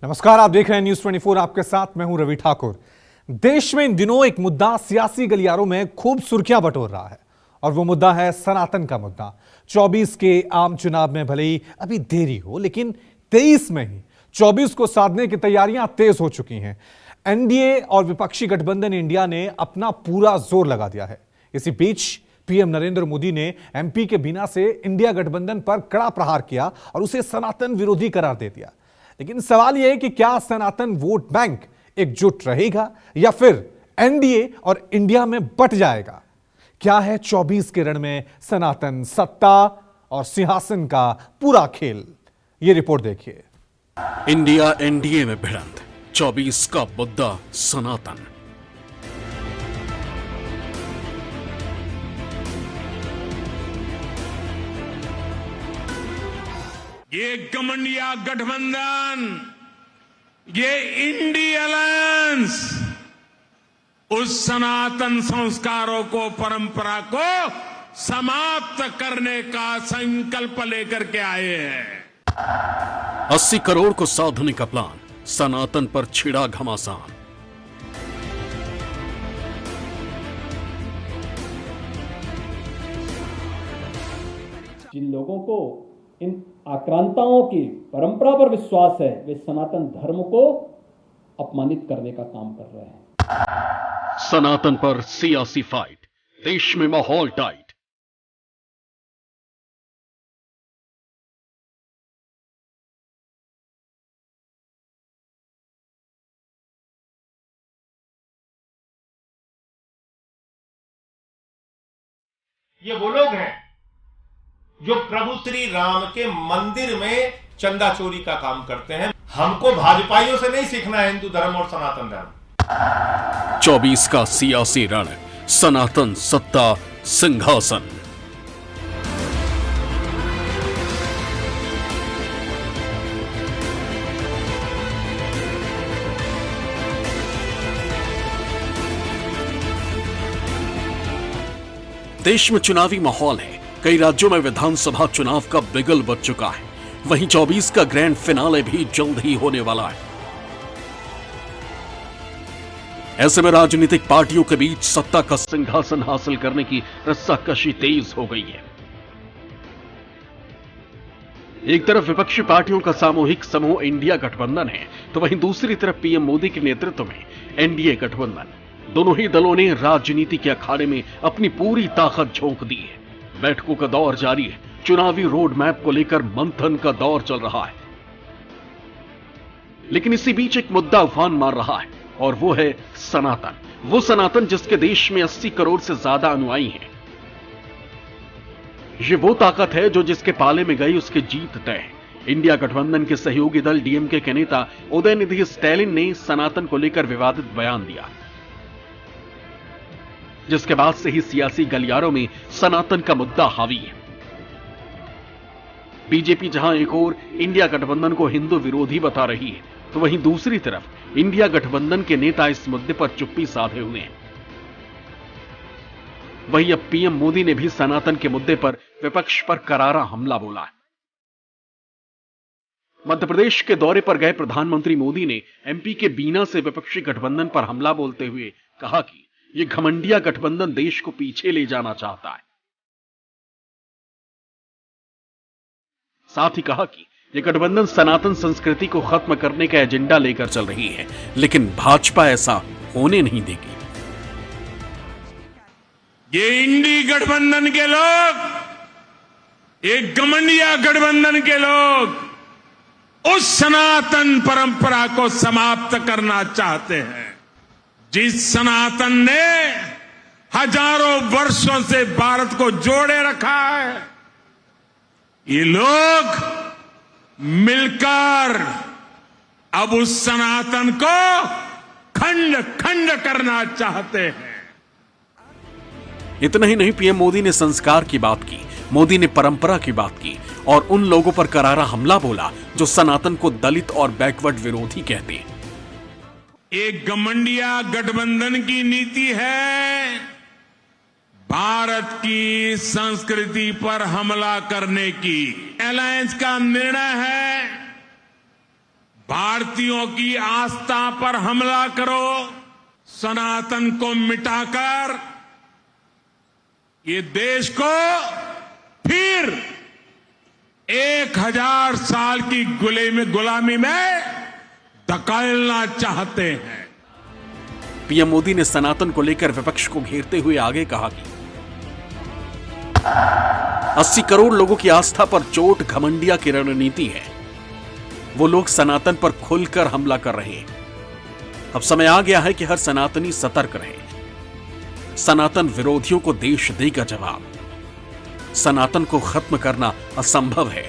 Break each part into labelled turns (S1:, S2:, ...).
S1: नमस्कार, आप देख रहे हैं न्यूज 24। आपके साथ मैं हूं रवि ठाकुर। देश में इन दिनों एक मुद्दा सियासी गलियारों में खूब सुर्खियां बटोर रहा है और वो मुद्दा है सनातन का मुद्दा। 24 के आम चुनाव में भले ही अभी देरी हो, लेकिन 23 में ही 24 को साधने की तैयारियां तेज हो चुकी हैं। एनडीए और विपक्षी गठबंधन इंडिया ने अपना पूरा जोर लगा दिया है। इसी बीच पीएम नरेंद्र मोदी ने एमपी के बीना से इंडिया गठबंधन पर कड़ा प्रहार किया और उसे सनातन विरोधी करार दे दिया। लेकिन सवाल यह है कि क्या सनातन वोट बैंक एकजुट रहेगा या फिर एनडीए और इंडिया में बंट जाएगा? क्या है 24 के रण में सनातन सत्ता और सिंहासन का पूरा खेल? यह रिपोर्ट देखिए।
S2: इंडिया एनडीए में भिड़ंत, 24 का मुद्दा सनातन।
S3: ये घमंडिया गठबंधन, ये इंडी अलायंस उस सनातन संस्कारों को, परंपरा को समाप्त करने का संकल्प लेकर के आए हैं।
S2: 80 करोड़ को साधने का प्लान, सनातन पर छिड़ा घमासान।
S4: जिन लोगों को इन आक्रांताओं की परंपरा पर विश्वास है, वे सनातन धर्म को अपमानित करने का काम कर रहे हैं।
S2: सनातन पर सियासी फाइट, देश में माहौल टाइट।
S5: ये वो लोग हैं जो प्रभु श्री राम के मंदिर में चंदा चोरी का काम करते हैं। हमको भाजपाइयों से नहीं सीखना है हिंदू धर्म और सनातन धर्म।
S2: 24 का सियासी रण, सनातन सत्ता सिंहासन। देश में चुनावी माहौल है। कई राज्यों में विधानसभा चुनाव का बिगल बज चुका है। वहीं 24 का ग्रैंड फिनाले भी जल्द ही होने वाला है। ऐसे में राजनीतिक पार्टियों के बीच सत्ता का सिंहासन हासिल करने की रस्साकशी तेज हो गई है। एक तरफ विपक्षी पार्टियों का सामूहिक समूह इंडिया गठबंधन है, तो वहीं दूसरी तरफ पीएम मोदी के नेतृत्व में एनडीए गठबंधन। दोनों ही दलों ने राजनीति के अखाड़े में अपनी पूरी ताकत झोंक दी है। बैठकों का दौर जारी है। चुनावी रोड मैप को लेकर मंथन का दौर चल रहा है। लेकिन इसी बीच एक मुद्दा उफान मार रहा है और वो है सनातन। वो सनातन जिसके देश में 80 करोड़ से ज्यादा अनुयायी हैं। ये वो ताकत है जो जिसके पाले में गई उसकी जीत तय है। इंडिया गठबंधन के सहयोगी दल डीएमके के नेता उदयनिधि स्टैलिन ने सनातन को लेकर विवादित बयान दिया, जिसके बाद से ही सियासी गलियारों में सनातन का मुद्दा हावी है। बीजेपी जहां एक ओर इंडिया गठबंधन को हिंदू विरोधी बता रही है, तो वहीं दूसरी तरफ इंडिया गठबंधन के नेता इस मुद्दे पर चुप्पी साधे हुए हैं। वहीं अब पीएम मोदी ने भी सनातन के मुद्दे पर विपक्ष पर करारा हमला बोला है। मध्य प्रदेश के दौरे पर गए प्रधानमंत्री मोदी ने एमपी के बीना से विपक्षी गठबंधन पर हमला बोलते हुए कहा कि ये घमंडिया गठबंधन देश को पीछे ले जाना चाहता है। साथ ही कहा कि ये गठबंधन सनातन संस्कृति को खत्म करने का एजेंडा लेकर चल रही है, लेकिन भाजपा ऐसा होने नहीं देगी।
S3: ये इंडी गठबंधन के लोग, ये घमंडिया गठबंधन के लोग उस सनातन परंपरा को समाप्त करना चाहते हैं जिस सनातन ने हजारों वर्षों से भारत को जोड़े रखा है। ये लोग मिलकर अब उस सनातन को खंड खंड करना चाहते हैं।
S2: इतना ही नहीं, पीएम मोदी ने संस्कार की बात की, मोदी ने परंपरा की बात की और उन लोगों पर करारा हमला बोला जो सनातन को दलित और बैकवर्ड विरोधी कहते हैं।
S3: एक घमंडिया गठबंधन की नीति है भारत की संस्कृति पर हमला करने की। अलायंस का निर्णय है भारतीयों की आस्था पर हमला करो, सनातन को मिटाकर ये देश को फिर 1000 साल की गुलामी में धकेलना चाहते हैं।
S2: पीएम मोदी ने सनातन को लेकर विपक्ष को घेरते हुए आगे कहा कि 80 करोड़ लोगों की आस्था पर चोट घमंडिया की रणनीति है। वो लोग सनातन पर खुलकर हमला कर रहे हैं। अब समय आ गया है कि हर सनातनी सतर्क रहे। सनातन विरोधियों को देश देगा जवाब। सनातन को खत्म करना असंभव है।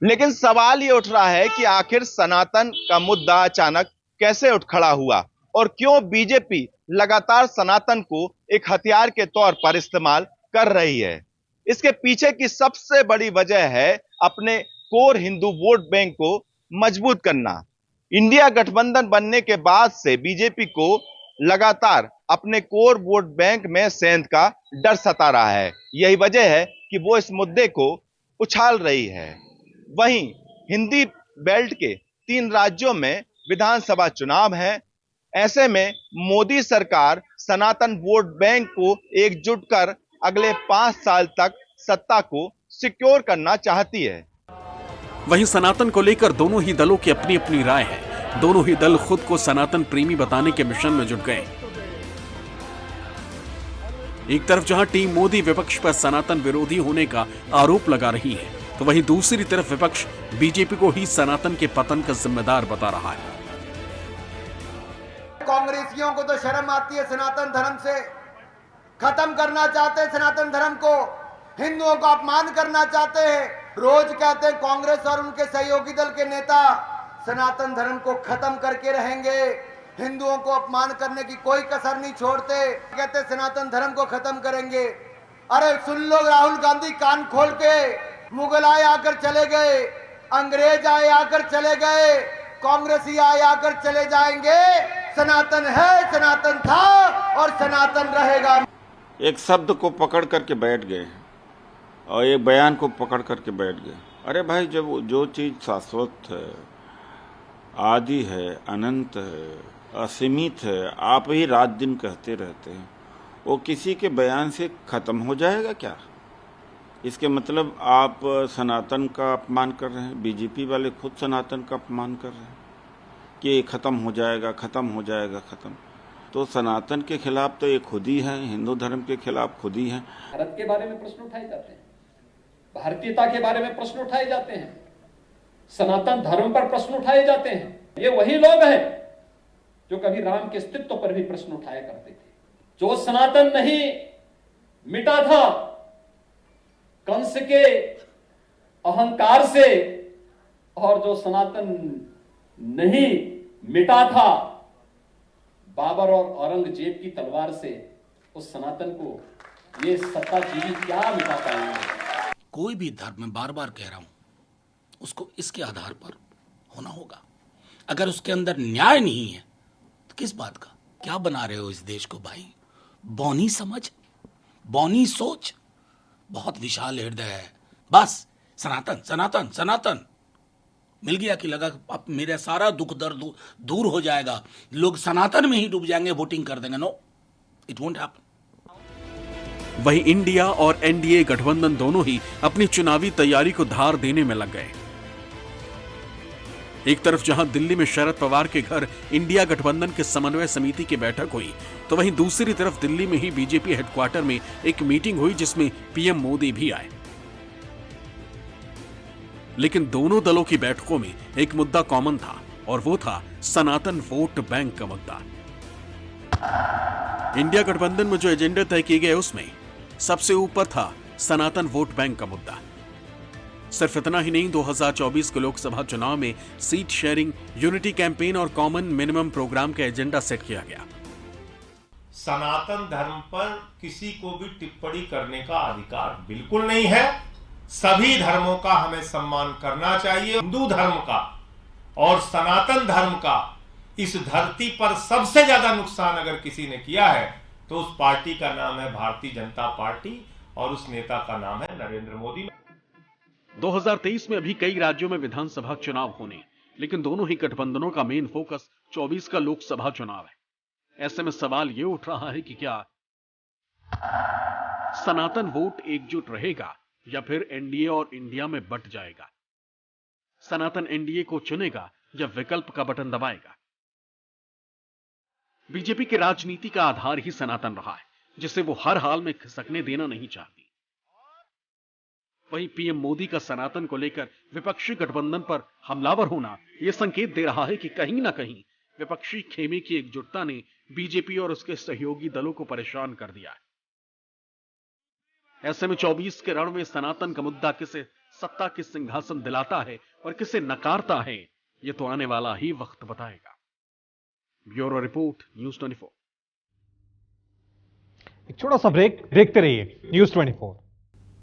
S6: लेकिन सवाल ये उठ रहा है कि आखिर सनातन का मुद्दा अचानक कैसे उठ खड़ा हुआ और क्यों बीजेपी लगातार सनातन को एक हथियार के तौर पर इस्तेमाल कर रही है। इसके पीछे की सबसे बड़ी वजह है अपने कोर हिंदू वोट बैंक को मजबूत करना। इंडिया गठबंधन बनने के बाद से बीजेपी को लगातार अपने कोर वोट बैंक में सेंध का डर सता रहा है। यही वजह है कि वो इस मुद्दे को उछाल रही है। वहीं हिंदी बेल्ट के 3 राज्यों में विधानसभा चुनाव है। ऐसे में मोदी सरकार सनातन वोट बैंक को एकजुट कर अगले 5 साल तक सत्ता को सिक्योर करना चाहती है।
S2: वहीं सनातन को लेकर दोनों ही दलों की अपनी अपनी राय है। दोनों ही दल खुद को सनातन प्रेमी बताने के मिशन में जुट गए। एक तरफ जहां टीम मोदी विपक्ष पर सनातन विरोधी होने का आरोप लगा रही है, तो वहीं दूसरी तरफ विपक्ष बीजेपी को ही सनातन के पतन का जिम्मेदार बता रहा है।
S7: कांग्रेसियों को तो शर्म आती है, सनातन धर्म से खत्म करना चाहते हैं, सनातन धर्म को, हिंदुओं को अपमान करना चाहते हैं। रोज कहते हैं कांग्रेस और उनके सहयोगी दल के नेता सनातन धर्म को खत्म करके रहेंगे, हिंदुओं को अपमान करने की कोई कसर नहीं छोड़ते, कहते सनातन धर्म को खत्म करेंगे। अरे सुन लो, राहुल गांधी कान खोल के, मुगल आए आकर चले गए, अंग्रेज आए आकर चले गए, कांग्रेसी आए आकर चले जाएंगे। सनातन है, सनातन था और सनातन रहेगा।
S8: एक शब्द को पकड़ करके बैठ गए और एक बयान को पकड़ करके बैठ गए। अरे भाई, जब जो चीज शाश्वत है, आदि है, अनंत है, असीमित है, आप ही रात दिन कहते रहते हैं, वो किसी के बयान से खत्म हो जाएगा क्या? इसके मतलब आप सनातन का अपमान कर रहे हैं। बीजेपी वाले खुद सनातन का अपमान कर रहे हैं कि खत्म हो जाएगा, खत्म हो जाएगा, खत्म। तो सनातन के खिलाफ तो ये खुद ही है, हिंदू धर्म के खिलाफ खुद ही है।
S4: भारत के बारे में प्रश्न उठाए जाते हैं, भारतीयता के बारे में प्रश्न उठाए जाते हैं, सनातन धर्म पर प्रश्न उठाए जाते हैं। ये वही लोग हैं जो कभी राम के अस्तित्व पर भी प्रश्न उठाया करते थे। जो सनातन नहीं मिटा था कंस के अहंकार से, और जो सनातन नहीं मिटा था बाबर और औरंगजेब की तलवार से, उस सनातन को ये सत्ताजीवी क्या मिटा पाएंगे?
S9: कोई भी धर्म, में बार बार कह रहा हूं, उसको इसके आधार पर होना होगा। अगर उसके अंदर न्याय नहीं है तो किस बात का? क्या बना रहे हो इस देश को भाई? बौनी समझ, बौनी सोच, बहुत विशाल हृदय है। बस सनातन सनातन सनातन मिल गया कि लगा अब मेरा सारा दुख दर्द दूर हो जाएगा, लोग सनातन में ही डूब जाएंगे, वोटिंग कर देंगे। No, it won't happen.
S2: वहीं इंडिया और एनडीए गठबंधन दोनों ही अपनी चुनावी तैयारी को धार देने में लग गए। एक तरफ जहां दिल्ली में शरद पवार के घर इंडिया गठबंधन के समन्वय समिति की बैठक हुई, तो वहीं दूसरी तरफ दिल्ली में ही बीजेपी हेडक्वार्टर में एक मीटिंग हुई जिसमें पीएम मोदी भी आए। लेकिन दोनों दलों की बैठकों में एक मुद्दा कॉमन था और वो था सनातन वोट बैंक का मुद्दा। इंडिया गठबंधन में जो एजेंडे तय किए गए उसमें सबसे ऊपर था सनातन वोट बैंक का मुद्दा। सिर्फ इतना ही नहीं, 2024 के लोकसभा चुनाव में सीट शेयरिंग, यूनिटी कैंपेन और कॉमन मिनिमम प्रोग्राम का एजेंडा सेट किया गया।
S5: सनातन धर्म पर किसी को भी टिप्पणी करने का अधिकार बिल्कुल नहीं है। सभी धर्मों का हमें सम्मान करना चाहिए। हिंदू धर्म का और सनातन धर्म का इस धरती पर सबसे ज्यादा नुकसान अगर किसी ने किया है तो उस पार्टी का नाम है भारतीय जनता पार्टी और उस नेता का नाम है नरेंद्र मोदी।
S2: 2023 में अभी कई राज्यों में विधानसभा चुनाव होने लेकिन दोनों ही गठबंधनों का मेन फोकस 24 का लोकसभा चुनाव है। ऐसे में सवाल यह उठ रहा है कि क्या सनातन वोट एकजुट रहेगा या फिर एनडीए और इंडिया में बंट जाएगा? सनातन एनडीए को चुनेगा या विकल्प का बटन दबाएगा? बीजेपी की राजनीति का आधार ही सनातन रहा है, जिसे वो हर हाल में खिसकने देना नहीं चाहती। वहीं पीएम मोदी का सनातन को लेकर विपक्षी गठबंधन पर हमलावर होना यह संकेत दे रहा है कि कहीं ना कहीं विपक्षी खेमे की एकजुटता ने बीजेपी और उसके सहयोगी दलों को परेशान कर दिया है। ऐसे में 24 के रण में सनातन का मुद्दा किसे सत्ता के सिंहासन दिलाता है और किसे नकारता है, यह तो आने वाला ही वक्त बताएगा। Bureau report, news 24।
S1: एक छोटा सा ब्रेक, देखते रहिए न्यूज़ 24।